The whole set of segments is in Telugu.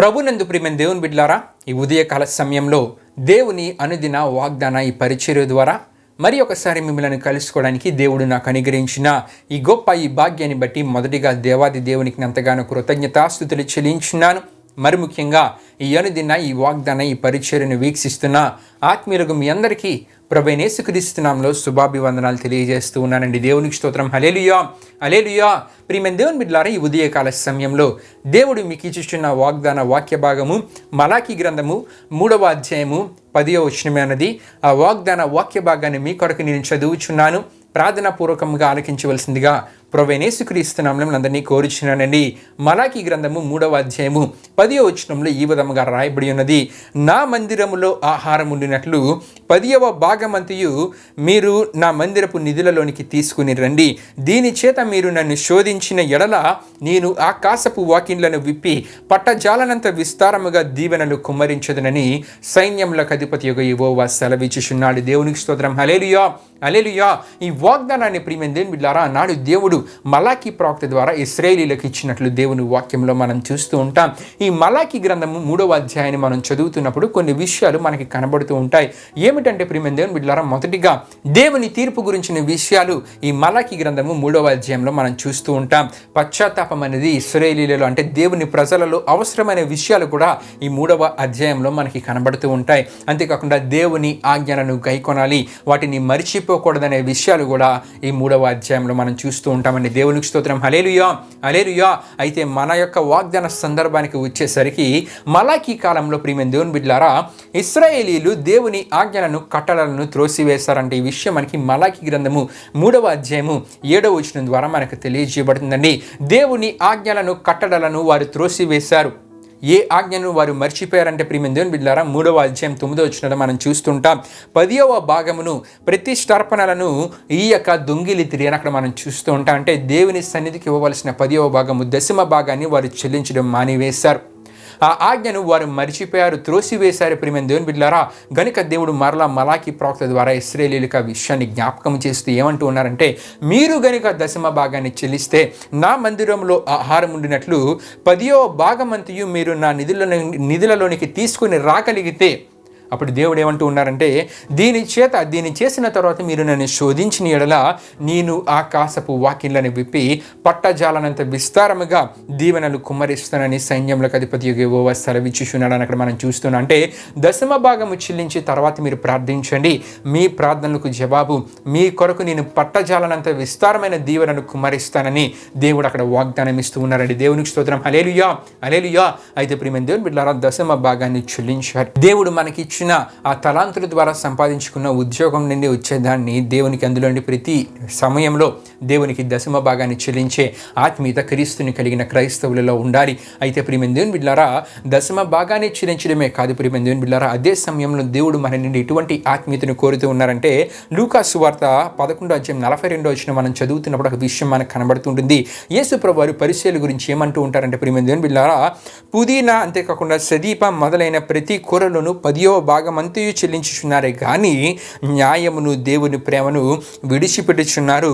ప్రభునందు ప్రియమైన దేవుని బిడ్డలారా, ఈ ఉదయకాల సమయంలో దేవుని అనుదిన వాగ్దాన ఈ పరిచర్య ద్వారా మరి ఒకసారి మిమ్మల్ని కలుసుకోవడానికి దేవుడు నాకు అనుగ్రహించిన ఈ గొప్ప ఈ భాగ్యాన్ని బట్టి మొదటిగా దేవాది దేవునికి ఎంతగానో కృతజ్ఞతాస్తుతులు చెల్లించున్నాను. మరి ముఖ్యంగా ఈ అనుదిన ఈ వాగ్దాన ఈ పరిచర్యను వీక్షిస్తున్న ఆత్మీయులకు మీ అందరికీ ప్రభువైన యేసుక్రీస్తు నామములో శుభాభివందనాలు తెలియజేస్తూ ఉన్నానండి. దేవునికి స్తోత్రం. హల్లెలూయా, హల్లెలూయా. ప్రియమైన దేవుని బిడ్డలారా, ఈ ఉదయకాల సమయంలో దేవుడు మీకు ఇచ్చుచున్న వాగ్దాన వాక్య భాగము మలాకీ గ్రంథము 3వ అధ్యాయము 10వ వచనమే అన్నది. ఆ వాగ్దాన వాక్య భాగాన్ని మీ కొరకు నేను చదువుచున్నాను. ప్రార్థనాపూర్వకంగా ఆలకించవలసిందిగా ప్రభువైన యేసుక్రీస్తు నామములో అందరినీ కోరుచున్నానండి. మలాకీ గ్రంథము 3వ అధ్యాయము 10వ వచనంలో ఈ విధముగా రాయబడి ఉన్నది. నా మందిరములో ఆహారం ఉండినట్లు 10వ భాగమంతయు మీరు నా మందిరపు నిధులలోనికి తీసుకుని రండి. దీని చేత మీరు నన్ను శోధించిన ఎడల నేను ఆకాశపు వాకిన్లను విప్పి పట్టజాలనంత విస్తారముగా దీవెనలు కుమ్మరించదునని సైన్యములకు అధిపతియగు యెహోవా సెలవిచ్చుచున్నాడు. దేవునికి స్తోత్రం. హల్లెలూయా, హల్లెలూయా. ఈ వాగ్దానాన్ని ప్రియమైన దేవుని బిడ్డలారా, నాడు దేవుడు మలాకీ ప్రవక్త ద్వారా ఇశ్రాయేలీయులకు ఇచ్చినట్లు దేవుని వాక్యంలో మనం చూస్తూ ఉంటాం. ఈ మలాకీ గ్రంథము 3వ అధ్యాయాన్ని మనం చదువుతున్నప్పుడు కొన్ని విషయాలు మనకి కనబడుతూ ఉంటాయి. ఏమిటంటే ప్రియమైన దేవుని బిడ్డలారా, మొదటిగా దేవుని తీర్పు గురించిన విషయాలు ఈ మలాకీ గ్రంథము 3వ అధ్యాయంలో మనం చూస్తూ ఉంటాం. పశ్చాత్తాపం అనేది ఇశ్రాయేలీయులలో అంటే దేవుని ప్రజలలో అవసరమైన విషయాలు కూడా ఈ 3వ అధ్యాయంలో మనకి కనబడుతూ ఉంటాయి. అంతేకాకుండా దేవుని ఆజ్ఞలను గైకొనాలి, వాటిని మరిచిపోకూడదనే విషయాలు కూడా ఈ 3వ అధ్యాయంలో మనం చూస్తూ ఉంటామండి. దేవునికి స్తోత్రం. హల్లెలూయా, హల్లెలూయా. అయితే మన యొక్క వాగ్దాన సందర్భానికి వచ్చేసరికి మలాకీ కాలంలో ప్రియమైన దేవుని బిడ్డలారా, ఇశ్రాయేలీయులు దేవుని ఆజ్ఞలను కట్టడలను త్రోసివేశారంటే ఈ విషయం మనకి మలాకీ గ్రంథము 3వ అధ్యాయము 7వ వచనం ద్వారా మనకు తెలియజేయబడుతుందండి. దేవుని ఆజ్ఞలను కట్టడలను వారు త్రోసివేశారు. ఏ ఆజ్ఞను వారు మర్చిపోయారంటే ప్రియమైన దేవుని బిడ్డలారా, 3వ అధ్యాయం 9వ వచనంలో మనం చూస్తుంటాం. 10వ భాగమును ప్రతిష్టార్పణలను ఈయక దొంగిలితిరి అని అక్కడ మనం చూస్తూ ఉంటాం. అంటే దేవుని సన్నిధికి ఇవ్వవలసిన 10వ భాగము దశమ భాగాన్ని వారు చెల్లించడం మానివేశారు. ఆ ఆజ్ఞను వారు మరిచిపోయారు, త్రోసివేశారు. ప్రియమైన దేవుని బిడ్డలారా, గనుక దేవుడు మరలా మలాకీ ప్రవక్త ద్వారా ఇశ్రాయేలీయులకు ఆ విషయాన్ని జ్ఞాపకం చేస్తూ ఏమంటూ ఉన్నారంటే, మీరు గనుక దశమ భాగాన్ని చెల్లిస్తే నా మందిరంలో ఆహారం ఉండినట్లు 10వ భాగమంతయు మీరు నా నిధులలోనికి తీసుకుని రాగలిగితే, అప్పుడు దేవుడు ఏమంటూ ఉన్నారంటే, దీని చేసిన తర్వాత మీరు నన్ను శోధించిన ఎడల నేను ఆకాశపు వాకిన్లను విప్పి పట్టజాలనంత విస్తారముగా దీవెనలు కుమ్మరిస్తానని సైన్యములకు అధిపతి యెహోవా సెలవిచ్చుచున్నాడని అక్కడ మనం చూస్తున్నాం. అంటే దశమ భాగము చెల్లించి తర్వాత మీరు ప్రార్థించండి, మీ ప్రార్థనలకు జవాబు మీ కొరకు నేను పట్టజాలనంత విస్తారమైన దీవెనలు కుమ్మరిస్తానని దేవుడు అక్కడ వాగ్దానం ఇస్తూ ఉన్నారండి. దేవునికి స్తోత్రం. హల్లెలూయా, హల్లెలూయా. అయితే ప్రియమైన దేవుని బిడ్డలారా, దశమ భాగాన్ని చెల్లించారు. దేవుడు మనకి ఆ తలాంతుల ద్వారా సంపాదించుకున్న ఉద్యోగం నుండి వచ్చేదాన్ని దేవునికి అందులోని ప్రతి సమయంలో దేవునికి దశమ భాగాన్ని చెల్లించే ఆత్మీయత క్రీస్తుని కలిగిన క్రైస్తవులలో ఉండాలి. అయితే ప్రియమైన దేవుని బిడ్డలారా, దశమ భాగాన్ని చెల్లించడమే కాదు ప్రియమైన దేవుని బిడ్డలారా, అదే సమయంలో దేవుడు మన నుండి ఎటువంటి ఆత్మీయతను కోరుతూ ఉన్నారంటే, లూకా సువార్త 11వ అధ్యాయం 42వ వచనం మనం చదువుతున్నప్పుడు ఒక విషయం మనకు కనబడుతుంటుంది. యేసు ప్రభువు వారు పరిచర్య గురించి ఏమంటూ ఉంటారంటే ప్రియమైన దేవుని బిడ్డలారా, పుదీనా అంతేకాకుండా సదీప మొదలైన ప్రతి కూరలోను 10వ భాగమంతయు చెల్లించుచున్నారే కానీ న్యాయమును దేవుని ప్రేమను విడిచిపెట్టుచున్నారు,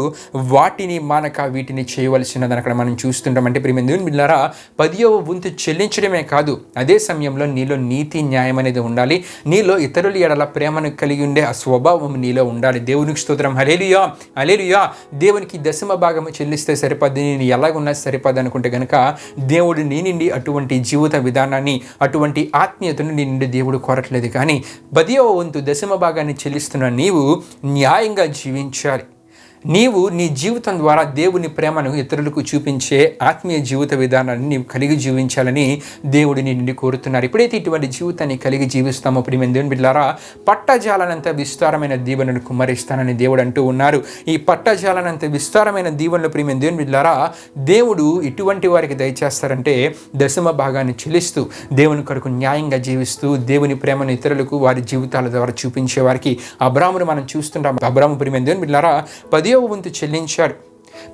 వాటిని మానక వీటిని చేయవలసినదని అక్కడ మనం చూస్తుంటాం. అంటే ప్రియమైన దేవుని బిడ్డలారా, 10వ వంతు చెల్లించడమే కాదు, అదే సమయంలో నీలో నీతి న్యాయం అనేది ఉండాలి. నీలో ఇతరుల ఎడల ప్రేమను కలిగి ఉండే ఆ స్వభావం నీలో ఉండాలి. దేవునికి స్తోత్రం. హల్లెలూయా, హల్లెలూయా. దేవునికి దశమ భాగము చెల్లిస్తే సరిపది, నేను ఎలాగున్నా సరిపది అనుకుంటే కనుక దేవుడు నీ నుండి అటువంటి జీవిత విధానాన్ని, అటువంటి ఆత్మీయతను నీ నుండి దేవుడు కోరట్లేదు. కానీ 10వ వంతు దశమ భాగాన్ని చెల్లిస్తున్న నీవు న్యాయంగా జీవించాలి. నీవు నీ జీవితం ద్వారా దేవుని ప్రేమను ఇతరులకు చూపించే ఆత్మీయ జీవిత విధానాన్ని నీవు కలిగి జీవించాలని దేవుడు నీ నుండి కోరుతున్నారు. ఎప్పుడైతే ఇటువంటి జీవితాన్ని కలిగి జీవిస్తామో ప్రియమైన దేవుని బిడ్డలారా, పట్టజాలనంత విస్తారమైన దీవెనను కుమ్మరిస్తానని దేవుడు అంటూ ఉన్నారు. ఈ పట్టజాలనంత విస్తారమైన దీవెనలు ప్రియమైన దేవుని బిడ్డలారా దేవుడు ఇటువంటి వారికి దయచేస్తారంటే, దశమ భాగాన్ని చెల్లిస్తూ దేవుని కొరకు న్యాయంగా జీవిస్తూ దేవుని ప్రేమను ఇతరులకు వారి జీవితాల ద్వారా చూపించే వారికి అబ్రాహామును మనం చూస్తుంటాం. అబ్రాహాము ప్రియమైన దేవుని బిడ్డలారా 10వ వంతు చెల్లించాడు.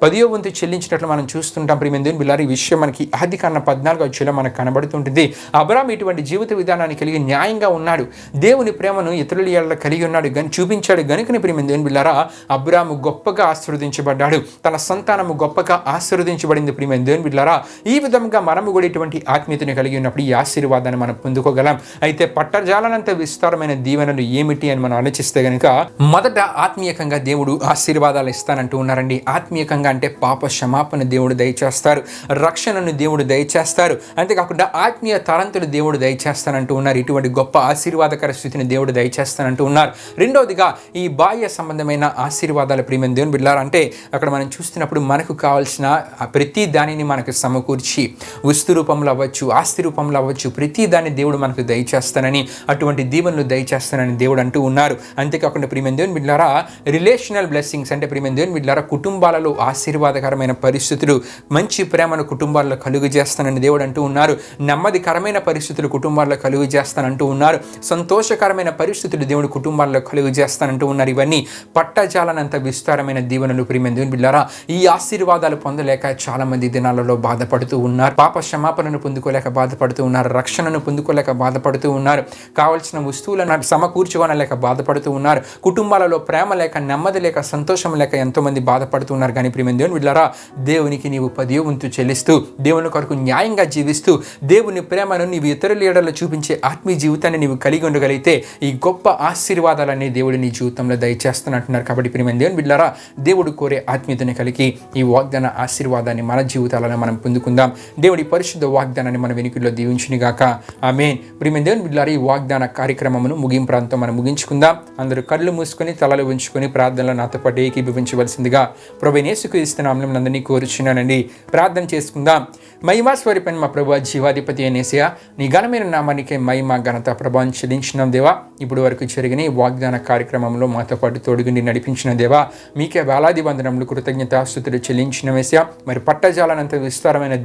10వ వంతు చెల్లించినట్లు మనం చూస్తుంటాం. ప్రియమైన దేవుని బిడ్డలారా, ఈ విషయం మనకి ఆదికాండం 14వ అధ్యాయంలో మనకు కనబడుతుంటుంది. అబ్రాహాము ఇటువంటి జీవిత విధానాన్ని కలిగి న్యాయంగా ఉన్నాడు. దేవుని ప్రేమను ఇతరుల ఎడల కలిగి ఉన్నాడు చూపించాడు గనుకనే ప్రియమైన దేవుని బిడ్డలారా, అబ్రాహాము గొప్పగా ఆశీర్వదించబడ్డాడు. తన సంతానము గొప్పగా ఆశీర్వదించబడింది. ప్రియమైన దేవుని బిడ్డలారా, ఈ విధంగా మనము కూడా ఇటువంటి ఆత్మీయతను కలిగి ఉన్నప్పుడు ఈ ఆశీర్వాదాన్ని మనం పొందుకోగలం. అయితే పట్టజాలనంత విస్తారమైన దీవెనలు ఏమిటి అని మనం ఆలోచిస్తే గనుక, మొదట ఆత్మీయకంగా దేవుడు ఆశీర్వాదాలు ఇస్తానంటూ ఉన్నారండి. ఆత్మీయకంగా అంటే పాప క్షమాపణ దేవుడు దయచేస్తారు, రక్షణను దేవుడు దయచేస్తారు, అంతేకాకుండా ఆత్మీయ తలంతులు దేవుడు దయచేస్తానంటూ ఉన్నారు. ఇటువంటి గొప్ప ఆశీర్వాదకర స్థితిని దేవుడు దయచేస్తానంటూ ఉన్నారు. రెండవదిగా ఈ బాహ్య సంబంధమైన ఆశీర్వాదాలు ప్రియమైన దేవుని బిడ్డలారా, అంటే అక్కడ మనం చూస్తున్నప్పుడు మనకు కావాల్సిన ప్రతి దానిని మనకు సమకూర్చి వస్తు రూపంలో అవ్వచ్చు, ఆస్తి రూపంలో అవ్వచ్చు, ప్రతి దాన్ని దేవుడు మనకు దయచేస్తానని, అటువంటి దీవెనలు దయచేస్తానని దేవుడు అంటూ ఉన్నారు. అంతేకాకుండా ప్రియమైన దేవుని బిడ్డలారా, రిలేషనల్ బ్లెస్సింగ్స్ అంటే ప్రియమైన దేవుని బిడ్డలారా, కుటుంబాలలో ఆశీర్వాదకరమైన పరిస్థితులు, మంచి ప్రేమను కుటుంబాల్లో కలుగు చేస్తానని దేవుడు అంటూ ఉన్నారు. నెమ్మదికరమైన పరిస్థితులు కుటుంబాల్లో కలుగు చేస్తానంటూ ఉన్నారు. సంతోషకరమైన పరిస్థితులు దేవుడు కుటుంబాల్లో కలుగు చేస్తానంటూ ఉన్నారు. ఇవన్నీ పట్టజాలనంత విస్తారమైన దీవెనలు ప్రియమైన దేవుని బిడ్డలారా. ఈ ఆశీర్వాదాలు పొందలేక చాలా మంది దినాలలో బాధపడుతూ ఉన్నారు. పాప క్షమాపణను పొందుకోలేక బాధపడుతూ ఉన్నారు, రక్షణను పొందుకోలేక బాధపడుతూ ఉన్నారు, కావలసిన వస్తువులను సమకూర్చుకోనలేక బాధపడుతూ ఉన్నారు, కుటుంబాలలో ప్రేమ లేక, నెమ్మది లేక, సంతోషం లేక ఎంతోమంది బాధపడుతూ ఉన్నారు. కానీ ప్రియమైన దేవుని బిడ్డలారా, దేవునికి నీవు 10వ వంతు చెల్లిస్తూ, దేవుని కొరకు న్యాయంగా జీవిస్తూ, దేవుని ప్రేమను నీవు ఇతరుల ఎడల చూపించే ఆత్మీయ జీవితాన్ని నీవు కలిగి ఉండగలిగితే ఈ గొప్ప ఆశీర్వాదాలన్నీ దేవుడు నీ జీవితంలో దయచేస్తున్నట్టున్నారు. కాబట్టి ప్రియమైన దేవుని బిడ్డలారా, దేవుడు కోరే ఆత్మీయతని కలిగి ఈ వాగ్దాన ఆశీర్వాదాన్ని మన జీవితాలను మనం పొందుకుందాం. దేవుడి పరిశుద్ధ వాగ్దానాన్ని మన వెనుకల్లో దీవించునిగాక. ఆమేన్. ప్రియమైన దేవుని బిడ్డలారా, ఈ వాగ్దాన కార్యక్రమమును ముగింపుతో మనం ముగించుకుందాం. అందరూ కళ్ళు మూసుకొని తలలు ఉంచుకొని ప్రార్థనలో నాతో పాటు ఏకీభవించవలసిందిగా ప్రభువైన యేసుక్రీస్తు నామములో అందరినీ కోరుచున్నానండి. ప్రార్థన చేసుకుందాం. మహిమా స్వరూపైన మా ప్రభువా, జీవాధిపతి అయిన యేసయ్యా, నీ ఘనమైన నామానికే మహిమ, ఘనత, ప్రభావం చెల్లించినాం దేవా. ఇప్పుడు వరకు జరిగిన ఈ వాగ్దాన కార్యక్రమంలో మాతో పాటు తోడుగుండి నడిపించిన దేవా, మీకే వేలాది వందనములు, కృతజ్ఞతాస్తుతులు చెల్లించిన యేసయ్యా. మరి పట్టజాలనంత విస్తారమైన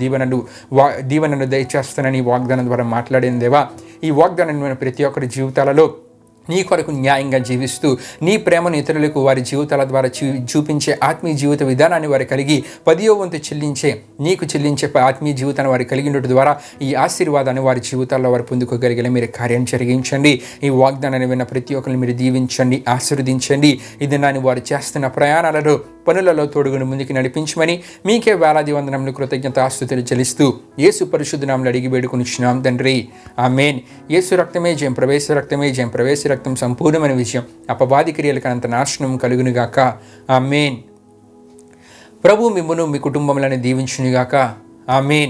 దీవెనను దయచేస్తానని వాగ్దానం ద్వారా మాట్లాడిన దేవా, ఈ వాగ్దానాన్ని ప్రతి ఒక్కరి జీవితాలలో నీ కొరకు న్యాయంగా జీవిస్తూ, నీ ప్రేమను ఇతరులకు వారి జీవితాల ద్వారా చూపించే ఆత్మీయ జీవిత విధానాన్ని వారు కలిగి 10వ వంతు నీకు చెల్లించే ఆత్మీయ జీవితాన్ని వారు కలిగి ఉండటం ద్వారా ఈ ఆశీర్వాదాన్ని వారి జీవితాల్లో వారు పొందుకోగలిగే మీరు కార్యం జరిగించండి. ఈ వాగ్దానాన్ని విన్న ప్రతి ఒక్కరిని మీరు దీవించండి, ఆశీర్వదించండి. ఇది నాని వారు చేస్తున్న ప్రయాణాలలో, పనులలో తోడుగుని ముందుకు నడిపించమని మీకే వేలాది వందనములు, కృతజ్ఞతాస్తుతులు చెల్లిస్తూ యేసు పరిశుద్ధ నామములో అడిగి వేడుకొనిచున్నాం తండ్రి. ఆమేన్. యేసు రక్తమే జయం, ప్రవేశ రక్తమే జయం, ప్రవేశ రక్తం సంపూర్ణమైన విజయం, అపవాది క్రియలకు అంత నాశనం కలుగునుగాక. ఆమేన్. ప్రభు మిమ్మును మీ కుటుంబములను దీవించునుగాక. ఆమేన్.